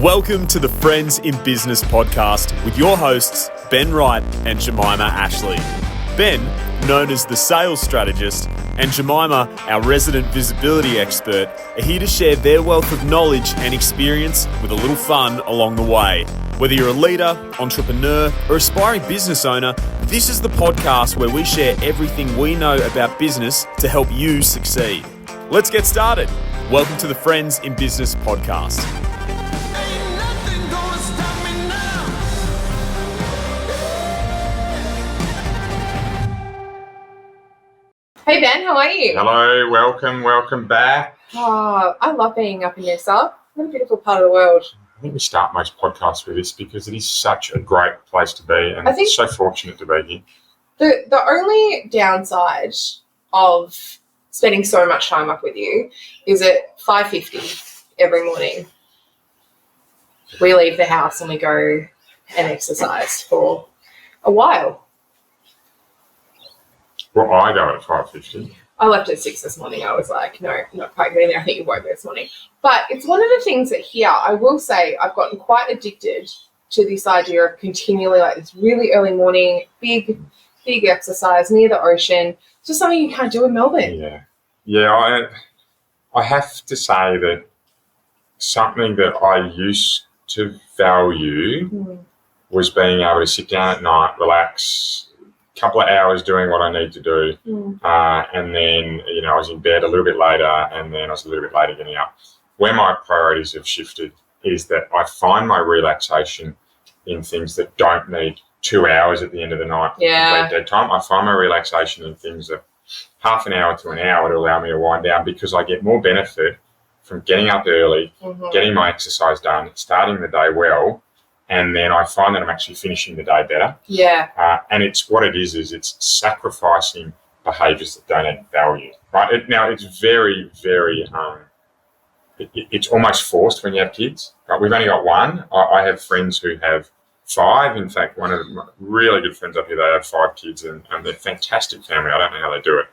Welcome to the Friends in Business podcast with your hosts, Ben Wright and Jemimah Ashleigh. Ben, known as the sales strategist, and Jemimah, our resident visibility expert, are here to share their wealth of knowledge and experience with a little fun along the way. Whether you're a leader, entrepreneur, or aspiring business owner, this is the podcast where we share everything we know about business to help you succeed. Let's get started. Welcome to the Friends in Business podcast. Hey Ben, how are you? Hello, welcome back. Oh, I love being up in Noosa. What a beautiful part of the world. I think we start most podcasts with this because it is such a great place to be and I think so fortunate to be here. The only downside of spending so much time up with you is at 5:50 every morning. We leave the house and we go and exercise for a while. Well, I go at 5:50. I left at 6 this morning. I was like, no, not quite getting there. I think you won't be this morning. But it's one of the things that here, I will say, I've gotten quite addicted to this idea of continually like this really early morning, big exercise near the ocean. It's just something you can't do in Melbourne. Yeah. I have to say that something that I used to value was being able to sit down at night, relax, couple of hours doing what I need to do, and then I was in bed a little bit later, and then I was a little bit later getting up. Where my priorities have shifted is that I find my relaxation in things that don't need 2 hours at the end of the night. Dead time. I find my relaxation in things that half an hour to an hour to allow me to wind down, because I get more benefit from getting up early, getting my exercise done, starting the day well. And then I find that I'm actually finishing the day better. Yeah. And it's what it is it's sacrificing behaviours that don't add value, right? Now, it's very, very, it's almost forced when you have kids, right? We've only got one. I have friends who have 5. In fact, one of my really good friends up here, they have 5 kids, and they're a fantastic family. I don't know how they do it.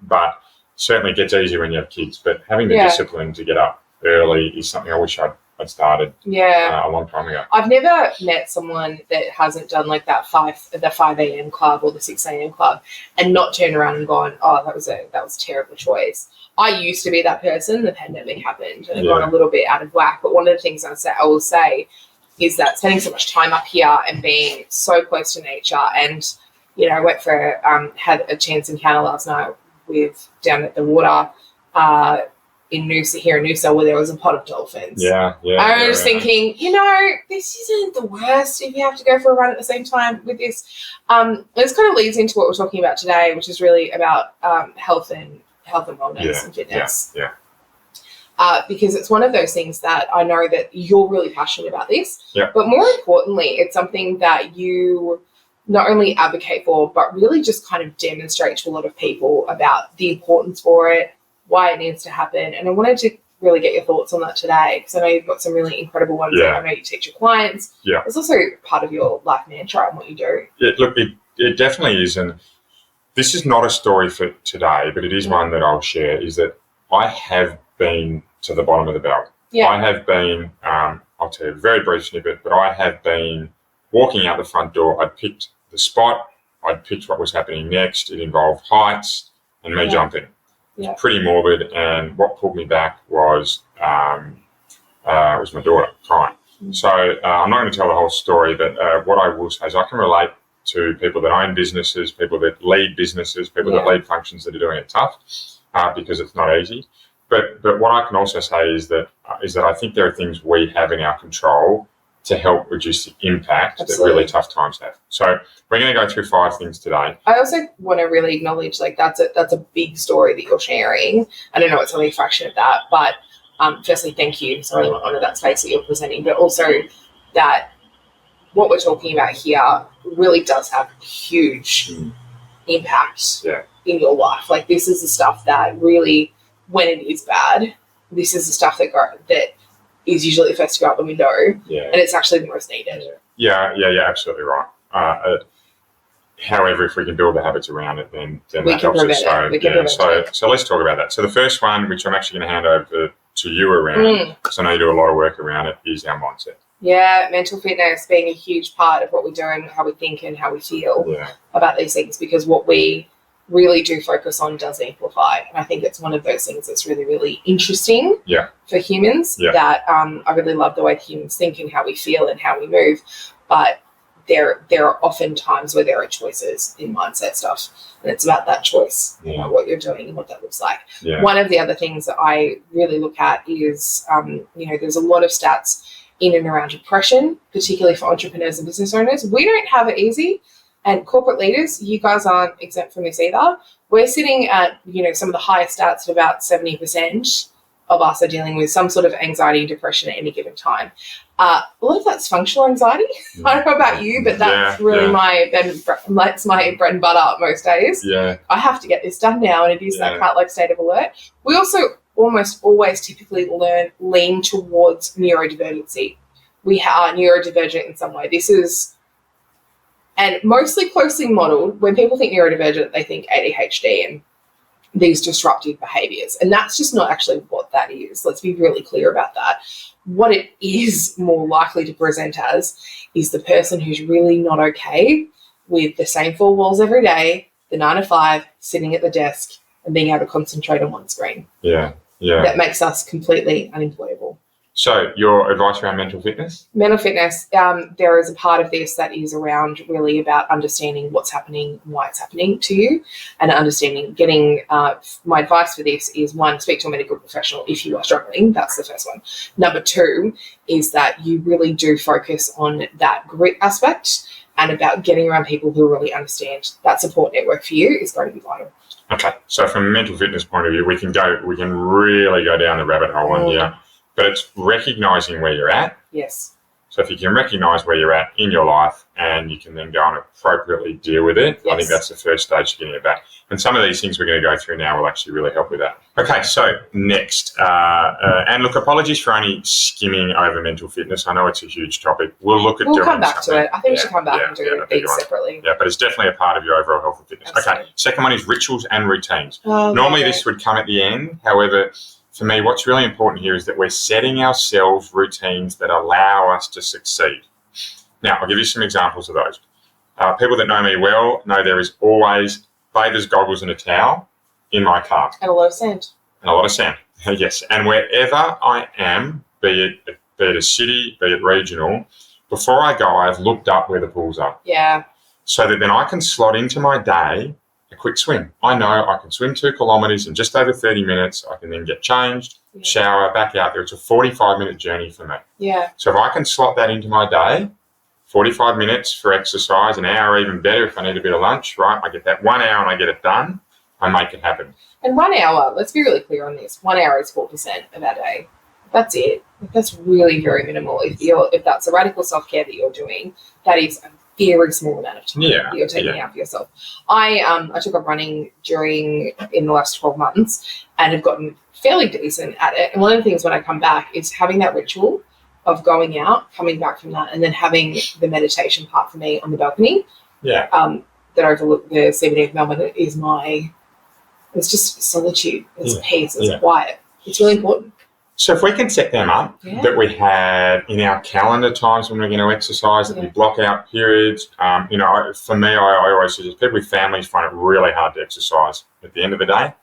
But certainly it gets easier when you have kids. But having the discipline to get up early is something I wish I'd started a long time ago. I've never met someone that hasn't done like the 5 a.m. club or the 6 a.m. club and not turned around and gone, oh, that was a terrible choice. I used to be that person. The pandemic happened and it got a little bit out of whack. But one of the things I will say is that spending so much time up here and being so close to nature, and I went for had a chance encounter last night with down at the water in Noosa, where there was a pot of dolphins. I was thinking, this isn't the worst if you have to go for a run at the same time with this. This kind of leads into what we're talking about today, which is really about health and wellness and fitness. Because it's one of those things that I know that you're really passionate about this, but more importantly, it's something that you not only advocate for, but really just kind of demonstrate to a lot of people about the importance for it, why it needs to happen. And I wanted to really get your thoughts on that today, because I know you've got some really incredible ones that I know you teach your clients. It's also part of your life mantra and what you do. Look, it definitely is. And this is not a story for today, but it is one that I'll share, is that I have been to the bottom of the bell. I have been, I'll tell you a very brief snippet, but I have been walking out the front door. I'd picked the spot. I'd picked what was happening next. It involved heights and me jumping. It was pretty morbid, and what pulled me back was my daughter crying. So I'm not going to tell the whole story, but what I will say is I can relate to people that own businesses, people that lead businesses, people that lead functions that are doing it tough, because it's not easy. But what I can also say is that I think there are things we have in our control to help reduce the impact that really tough times have. So we're going to go through 5 things today. I also want to really acknowledge that's a big story that you're sharing. I don't know it's only a fraction of that, but firstly, thank you. So I really want to honour that space that you're presenting, but also that what we're talking about here really does have huge impact in your life. Like, this is the stuff that really, when it is bad, this is the stuff that is usually the first to go out the window, and it's actually the most needed. Absolutely right. However, if we can build the habits around it, then we that can helps us. So let's talk about that. So the first one, which I'm actually going to hand over to you around, because I know you do a lot of work around it, is our mindset. Yeah, mental fitness being a huge part of what we do and how we think and how we feel about these things, because what we really do focus on does amplify. And I think it's one of those things that's really, really interesting for humans, that I really love the way humans think and how we feel and how we move. But there are often times where there are choices in mindset stuff, and it's about that choice, what you're doing and what that looks like. One of the other things that I really look at is, there's a lot of stats in and around depression, particularly for entrepreneurs and business owners. We don't have it easy, and corporate leaders, you guys aren't exempt from this either. We're sitting at, some of the highest stats at about 70% of us are dealing with some sort of anxiety and depression at any given time. A lot of that's functional anxiety. I don't know about you, but that's really my bread and butter most days. I have to get this done now, and it is that kind of state of alert. We also almost always typically lean towards neurodivergency. We are neurodivergent in some way. This is, and mostly closely modeled. When people think neurodivergent, they think ADHD and these disruptive behaviors. And that's just not actually what that is. Let's be really clear about that. What it is more likely to present as is the person who's really not okay with the same four walls every day, the 9 to 5, sitting at the desk and being able to concentrate on one screen. That makes us completely unemployable. So your advice around mental fitness? Mental fitness, there is a part of this that is around really about understanding what's happening, why it's happening to you, and understanding, my advice for this is, 1, speak to a medical professional if you are struggling. That's the first one. Number 2 is that you really do focus on that grit aspect and about getting around people who really understand that support network for you is going to be vital. Okay, so from a mental fitness point of view, we can really go down the rabbit hole on here. But it's recognising where you're at. Yes. So if you can recognise where you're at in your life and you can then go and appropriately deal with it, I think that's the first stage to getting it back. And some of these things we're going to go through now will actually really help with that. Okay, so next. And look, apologies for only skimming over mental fitness. I know it's a huge topic. We'll come back to it. I think we should come back and do these separately. Yeah, but it's definitely a part of your overall health and fitness. Absolutely. Okay, second one is rituals and routines. Normally this would come at the end. However, for me, what's really important here is that we're setting ourselves routines that allow us to succeed. Now, I'll give you some examples of those. People that know me well know there is always bathers, goggles and a towel in my car. And a lot of sand. Yes. And wherever I am, be it a city, be it regional, before I go, I've looked up where the pools are. Yeah. So that then I can slot into my day a quick swim. I know I can swim 2 kilometres in just over 30 minutes. I can then get changed, shower, back out there. It's a 45-minute journey for me. Yeah. So if I can slot that into my day, 45 minutes for exercise, an hour even better if I need a bit of lunch, right? I get that 1 hour and I get it done. I make it happen. And 1 hour, let's be really clear on this. 1 hour is 4% of our day. That's it. That's really very minimal. If that's a radical self-care that you're doing, that is a very small amount of time that you're taking out for yourself. I took up running in the last 12 months and have gotten fairly decent at it. And one of the things when I come back is having that ritual of going out, coming back from that, and then having the meditation part for me on the balcony. Yeah. That overlook the CBD of Melbourne it's just solitude, it's peace, it's quiet. It's really important. So if we can set them up, that we have in our calendar times when we're going to exercise, that we block out periods. For me, I always suggest people with families find it really hard to exercise at the end of the day.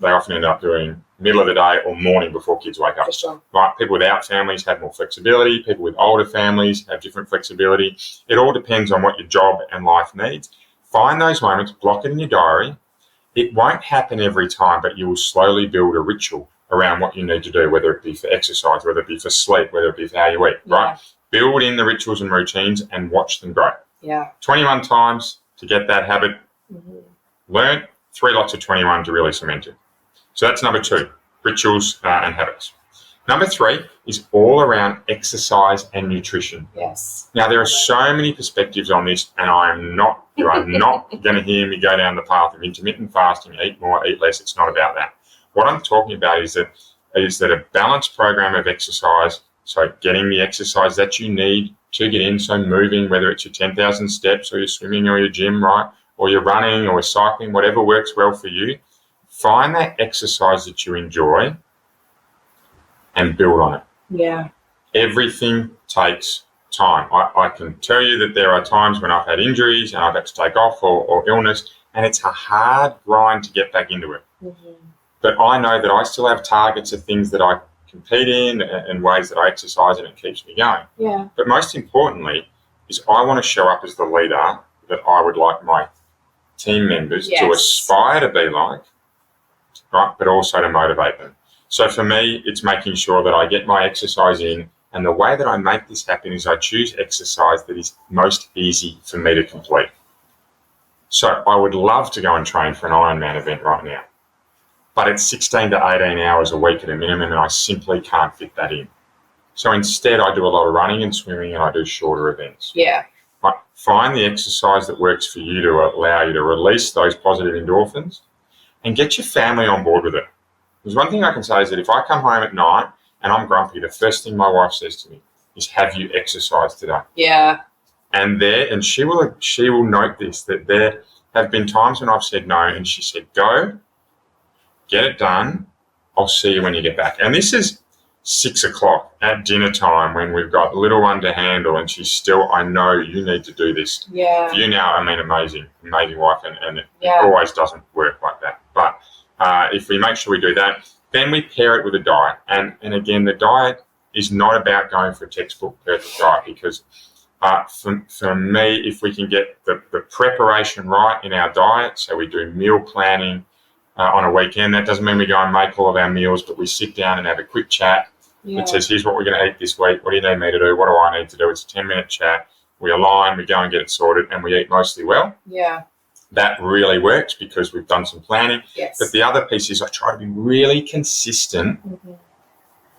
They often end up doing middle of the day or morning before kids wake up. For sure. Right? People without families have more flexibility. People with older families have different flexibility. It all depends on what your job and life needs. Find those moments, block it in your diary. It won't happen every time, but you will slowly build a ritual around what you need to do, whether it be for exercise, whether it be for sleep, whether it be for how you eat, right? Build in the rituals and routines and watch them grow. 21 times to get that habit. Learn 3 lots of 21 to really cement it. So that's number 2, rituals and habits. Number 3 is all around exercise and nutrition. Yes. Now, there are so many perspectives on this, and you are not going to hear me go down the path of intermittent fasting, eat more, eat less. It's not about that. What I'm talking about is that a balanced program of exercise, so getting the exercise that you need to get in, so moving, whether it's your 10,000 steps or your swimming or your gym, right, or you're running or cycling, whatever works well for you, find that exercise that you enjoy and build on it. Yeah. Everything takes time. I can tell you that there are times when I've had injuries and I've had to take off or illness, and it's a hard grind to get back into it. Mm-hmm. But I know that I still have targets of things that I compete in and ways that I exercise, and it keeps me going. Yeah. But most importantly is I want to show up as the leader that I would like my team members to aspire to be like, right? But also to motivate them. So for me, it's making sure that I get my exercise in, and the way that I make this happen is I choose exercise that is most easy for me to complete. So I would love to go and train for an Ironman event right now, but it's 16 to 18 hours a week at a minimum, and I simply can't fit that in. So instead, I do a lot of running and swimming, and I do shorter events. Yeah. But find the exercise that works for you to allow you to release those positive endorphins and get your family on board with it. There's one thing I can say is that if I come home at night and I'm grumpy, the first thing my wife says to me is, "Have you exercised today?" Yeah. And she will note this, that there have been times when I've said no, and she said, "Go, get it done. I'll see you when you get back." And this is 6 o'clock at dinner time when we've got little one to handle, and she's still, "I know you need to do this." Yeah. For you now, I mean, amazing wife, and it always doesn't work like that. But if we make sure we do that, then we pair it with a diet. And again, the diet is not about going for a textbook perfect diet, because for me, if we can get the preparation right in our diet, so we do meal planning on a weekend, that doesn't mean we go and make all of our meals, but we sit down and have a quick chat that says, "Here's what we're going to eat this week. What do you need me to do? What do I need to do?" It's a 10-minute chat. We align, we go and get it sorted, and we eat mostly well. Yeah. That really works because we've done some planning. Yes. But the other piece is I try to be really consistent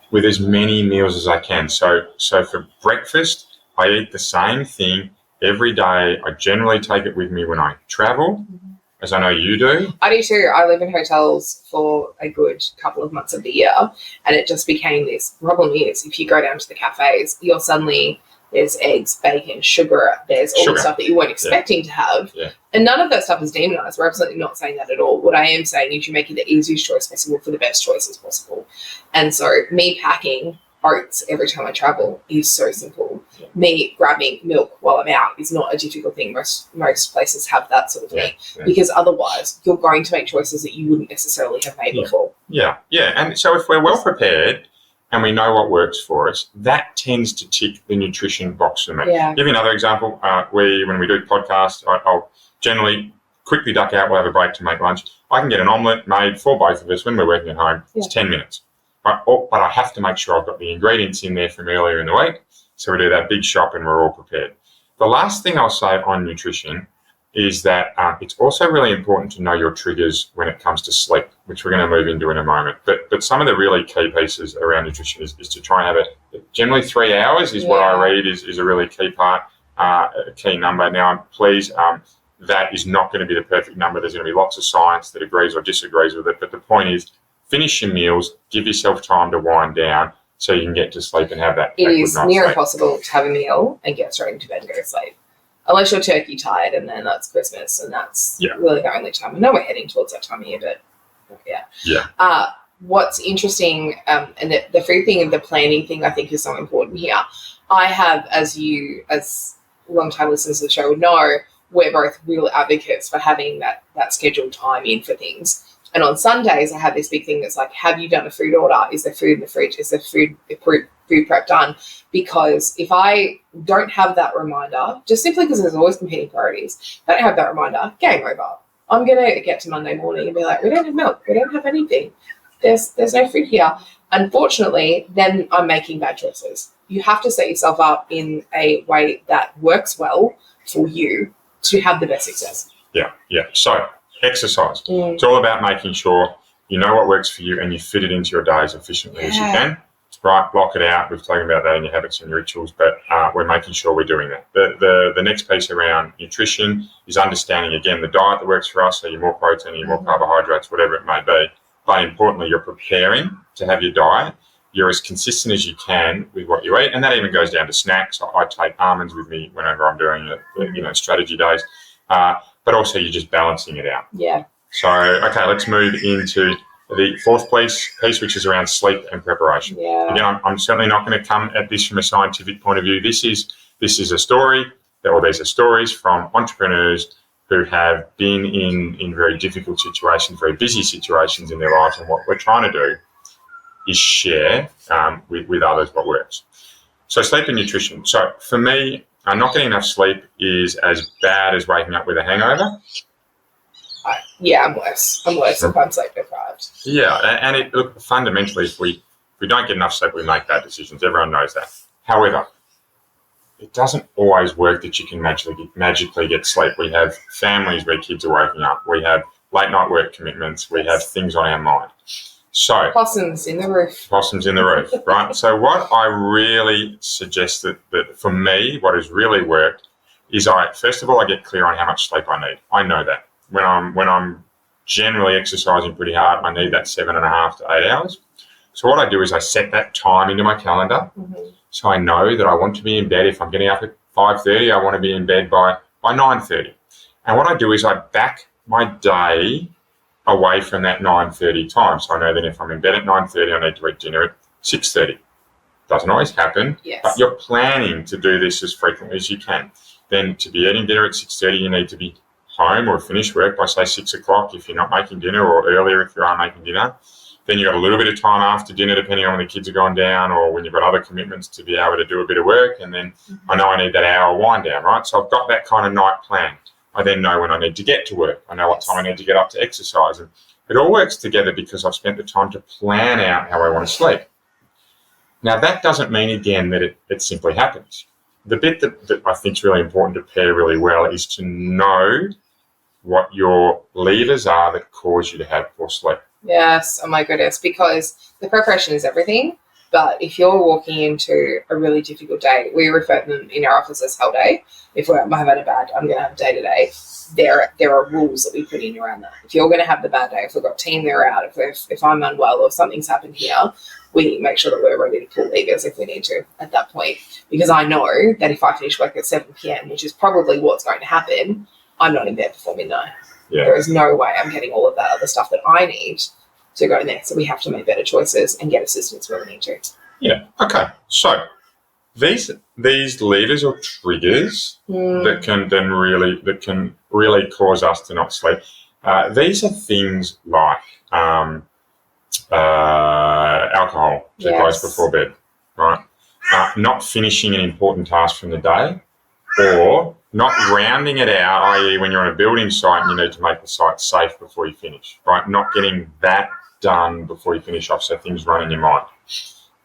with as many meals as I can. So for breakfast, I eat the same thing every day. I generally take it with me when I travel, as I know you do. I do too. I live in hotels for a good couple of months of the year, and it just became this problem is if you go down to the cafes, you're suddenly, there's eggs, bacon, sugar, there's all the stuff that you weren't expecting to have. Yeah. And none of that stuff is demonized. We're absolutely not saying that at all. What I am saying is you're making the easiest choice possible for the best choices possible. And so me packing oats every time I travel is so simple. Yeah. Me grabbing milk while I'm out is not a difficult thing. Most places have that sort of thing because otherwise you're going to make choices that you wouldn't necessarily have made before. Yeah. And so if we're well prepared and we know what works for us, that tends to tick the nutrition box for me. Yeah. Give you another example. When we do podcasts, I'll generally quickly duck out. We'll have a break to make lunch. I can get an omelette made for both of us when we're working at home. It's 10 minutes. But I have to make sure I've got the ingredients in there from earlier in the week. So we do that big shop and we're all prepared. The last thing I'll say on nutrition is that it's also really important to know your triggers when it comes to sleep, which we're going to move into in a moment. But some of the really key pieces around nutrition is to try and have generally 3 hours is what I read is a really key part, a key number. Now, please, that is not going to be the perfect number. There's going to be lots of science that agrees or disagrees with it. But the point is, finish your meals, give yourself time to wind down so you can get to sleep and have that. It is near impossible to have a meal and get straight into bed and go to sleep. Unless you're turkey tired, and then that's Christmas, and that's really the only time. I know we're heading towards that time of year, but what's interesting, and the food thing and the planning thing I think is so important here. I have, as long-time listeners of the show would know, we're both real advocates for having that scheduled time in for things. And on Sundays, I have this big thing that's like, have you done a food order? Is there food in the fridge? Is there food prep done? Because if I don't have that reminder, just simply because there's always competing priorities, if I don't have that reminder, game over. I'm going to get to Monday morning and be like, we don't have milk. We don't have anything. There's no food here. Unfortunately, then I'm making bad choices. You have to set yourself up in a way that works well for you to have the best success. Yeah. So, exercise. It's all about making sure you know what works for you and you fit it into your day as efficiently as you can. Right, block it out. We've talked about that in your habits and your rituals, but we're making sure we're doing that. The next piece around nutrition is understanding, again, the diet that works for us, so you're more protein, you're more carbohydrates, whatever it may be. But importantly, you're preparing to have your diet. You're as consistent as you can with what you eat, and that even goes down to snacks. I take almonds with me whenever I'm doing strategy days. But also you're just balancing it out. Yeah. So, okay, let's move into The fourth piece, which is around sleep and preparation. Yeah. Again, I'm certainly not going to come at this from a scientific point of view. This is a story, or these are stories from entrepreneurs who have been in very difficult situations, very busy situations in their lives, and what we're trying to do is share with others what works. So sleep and nutrition. So for me, not getting enough sleep is as bad as waking up with a hangover. I'm worse. If I'm sleep deprived. Yeah, and look, fundamentally, if we don't get enough sleep, we make bad decisions. Everyone knows that. However, it doesn't always work that you can magically get sleep. We have families where kids are waking up. We have late night work commitments. We have things on our mind. So Possums in the roof, right? So what I really suggest that for me, what has really worked is first of all, I get clear on how much sleep I need. I know that. When I'm generally exercising pretty hard, I need that 7.5 to 8 hours. So what I do is I set that time into my calendar. Mm-hmm. So I know that I want to be in bed. If I'm getting up at 5:30, I want to be in bed by 9:30. And what I do is I back my day away from that 9:30 time. So I know that if I'm in bed at 9:30, I need to eat dinner at 6:30. Doesn't always happen, yes. But you're planning to do this as frequently as you can. Then to be eating dinner at 6:30, you need to be home or finish work by, say, 6 o'clock if you're not making dinner, or earlier if you are making dinner. Then you've got a little bit of time after dinner, depending on when the kids are gone down or when you've got other commitments, to be able to do a bit of work. And then I know I need that hour wind down, right? So I've got that kind of night plan. I then know when I need to get to work. I know what time I need to get up to exercise. And it all works together because I've spent the time to plan out how I want to sleep. Now, that doesn't mean, again, that it simply happens. The bit that I think is really important to pair really well is to know what your levers are that cause you to have poor sleep. Yes, oh my goodness, because the preparation is everything. But if you're walking into a really difficult day, we refer to them in our office as hell day. If I'm having a bad, I'm going to have a day today. There are rules that we put in around that. If you're going to have the bad day, if we've got team that are out, if I'm unwell or something's happened here, we need to make sure that we're ready to pull levers if we need to at that point. Because I know that if I finish work at 7 p.m, which is probably what's going to happen, I'm not in bed before midnight. Yeah. There is no way I'm getting all of that other stuff that I need to go in there. So we have to make better choices and get assistance where we need to. Yeah. Okay. So these levers or triggers that can really cause us to not sleep. These are things like alcohol too close before bed, right? Not finishing an important task from the day, or not rounding it out, i.e. when you're on a building site and you need to make the site safe before you finish, right? Not getting that done before you finish off, so things run in your mind.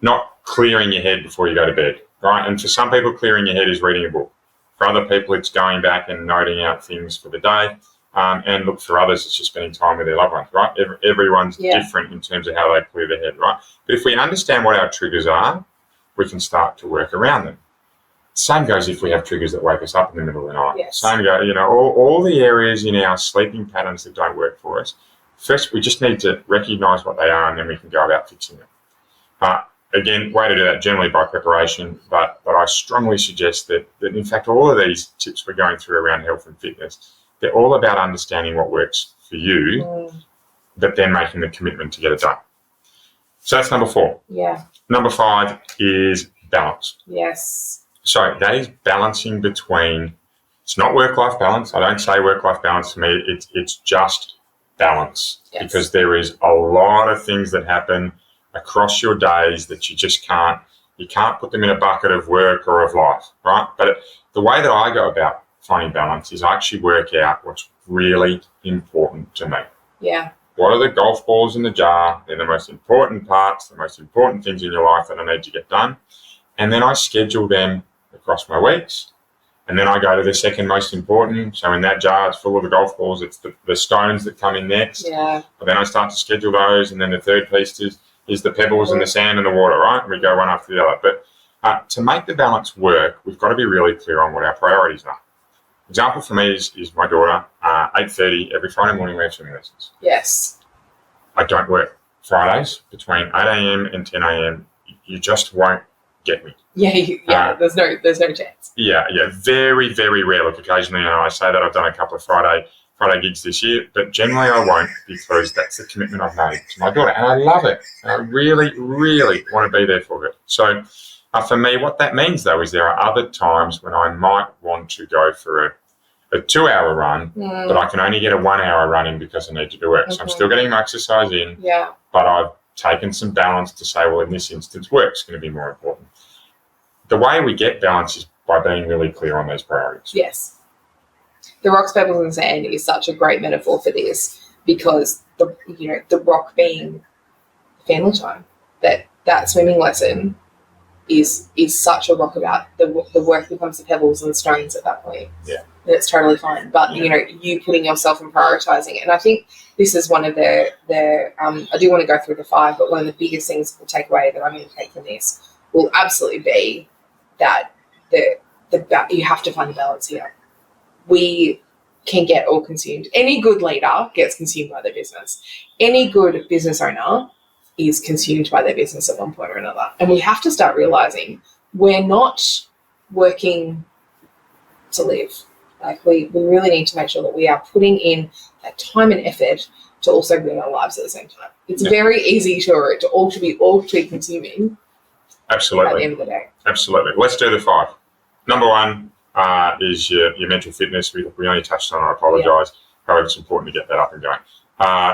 Not clearing your head before you go to bed, right? And for some people, clearing your head is reading a book. For other people, it's going back and noting out things for the day. And look, for others, it's just spending time with their loved ones, right? Everyone's different in terms of how they clear their head, right? But if we understand what our triggers are, we can start to work around them. Same goes if we have triggers that wake us up in the middle of the night. Yes. Same goes, all the areas in our sleeping patterns that don't work for us. First, we just need to recognise what they are, and then we can go about fixing them. Again, way to do that generally by preparation, but I strongly suggest that in fact all of these tips we're going through around health and fitness, they're all about understanding what works for you, but then making the commitment to get it done. So that's number 4. Yeah. Number 5 is balance. Yes. So that is balancing between, it's not work-life balance. I don't say work-life balance to me. It's just balance, because there is a lot of things that happen across your days that you can't put them in a bucket of work or of life, right? But the way that I go about finding balance is I actually work out what's really important to me. Yeah. What are the golf balls in the jar? They're the most important parts, the most important things in your life that I need to get done. And then I schedule them across my weeks. And then I go to the second most important. So in that jar, it's full of the golf balls. It's the stones that come in next. Yeah. But then I start to schedule those. And then the third piece is the pebbles and the sand and the water, right? And we go one after the other. But to make the balance work, we've got to be really clear on what our priorities are. Example for me is my daughter, 8:30 every Friday morning we have swimming lessons. Yes. I don't work Fridays between 8 a.m. and 10 a.m. You just won't get me. Yeah. There's no chance. Yeah. Very, very rare. Look, occasionally, I say that I've done a couple of Friday Friday gigs this year, but generally I won't, because that's the commitment I've made to my daughter, and I love it. And I really, really want to be there for it. So for me, what that means, though, is there are other times when I might want to go for a 2-hour run, but I can only get a 1-hour run in because I need to do it. So I'm still getting my exercise in, but I've taken some balance to say, well, in this instance, work's going to be more important. The way we get balance is by being really clear on those priorities. Yes. The rocks, pebbles, and sand is such a great metaphor for this, because the rock being family time, that swimming lesson is such a rock about the work becomes the pebbles and the stones at that point. Yeah. And it's totally fine. But you putting yourself and prioritizing it. And I think this is one of the I do want to go through the 5, but one of the biggest things we'll take away that I'm going to take from this will absolutely be that you have to find the balance here. We can get all consumed. Any good leader gets consumed by their business. Any good business owner is consumed by their business at one point or another. And we have to start realizing we're not working to live. Like we really need to make sure that we are putting in that time and effort to also build our lives at the same time. It's very easy to all to be consuming. Absolutely. At the end of the day. Absolutely. Let's do the 5. Number 1 is your mental fitness. We only touched on it, I apologise. However, it's important to get that up and going.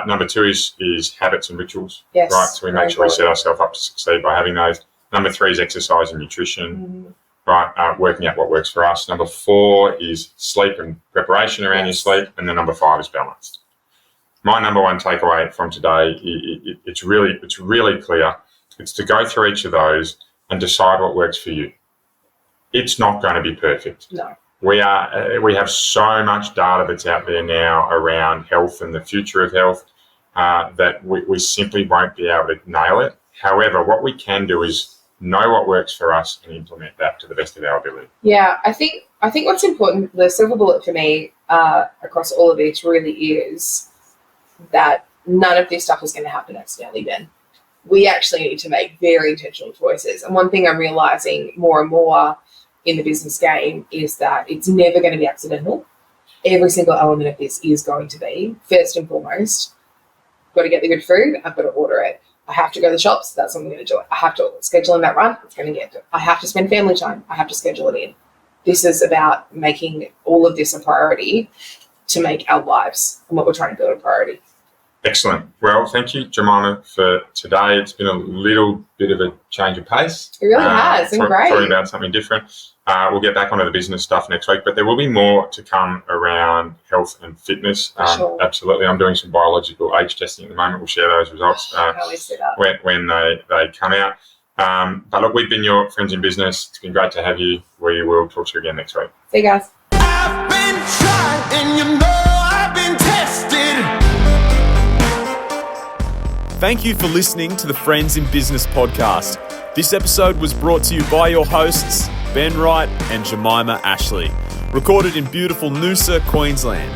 Number 2 is habits and rituals. Yes, right? So we make sure we set ourselves up to succeed by having those. Number 3 is exercise and nutrition. Right? Working out what works for us. Number 4 is sleep and preparation around your sleep. And then number 5 is balanced. My number 1 takeaway from today, it's really clear. It's to go through each of those and decide what works for you. It's not going to be perfect. No. We have so much data that's out there now around health and the future of health that we simply won't be able to nail it. However, what we can do is know what works for us and implement that to the best of our ability. Yeah, I think what's important, the silver bullet for me across all of this really is that none of this stuff is going to happen accidentally, Ben. We actually need to make very intentional choices. And one thing I'm realizing more and more in the business game is that it's never going to be accidental. Every single element of this is going to be, first and foremost, I've got to get the good food, I've got to order it. I have to go to the shops, that's what I'm going to do it. I have to schedule in that run, it's going to get to it. I have to spend family time, I have to schedule it in. This is about making all of this a priority to make our lives and what we're trying to build a priority. Excellent. Well, thank you, Jemimah, for today. It's been a little bit of a change of pace. It really has. It's been great. Talking about something different. We'll get back onto the business stuff next week, but there will be more to come around health and fitness. Sure. Absolutely. I'm doing some biological age testing at the moment. We'll share those results when they come out. But look, we've been your friends in business. It's been great to have you. We will talk to you again next week. See you guys. I've been tried and I've been tested. Thank you for listening to the Friends in Business podcast. This episode was brought to you by your hosts, Ben Wright and Jemimah Ashleigh, recorded in beautiful Noosa, Queensland.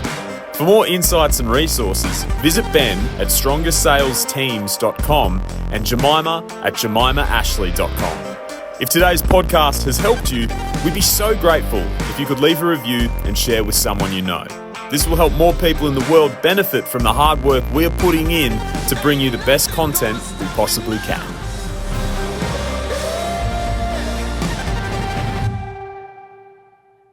For more insights and resources, visit Ben at strongersalesteams.com and Jemimah at jemimahashleigh.com. If today's podcast has helped you, we'd be so grateful if you could leave a review and share with someone you know. This will help more people in the world benefit from the hard work we're putting in to bring you the best content we possibly can.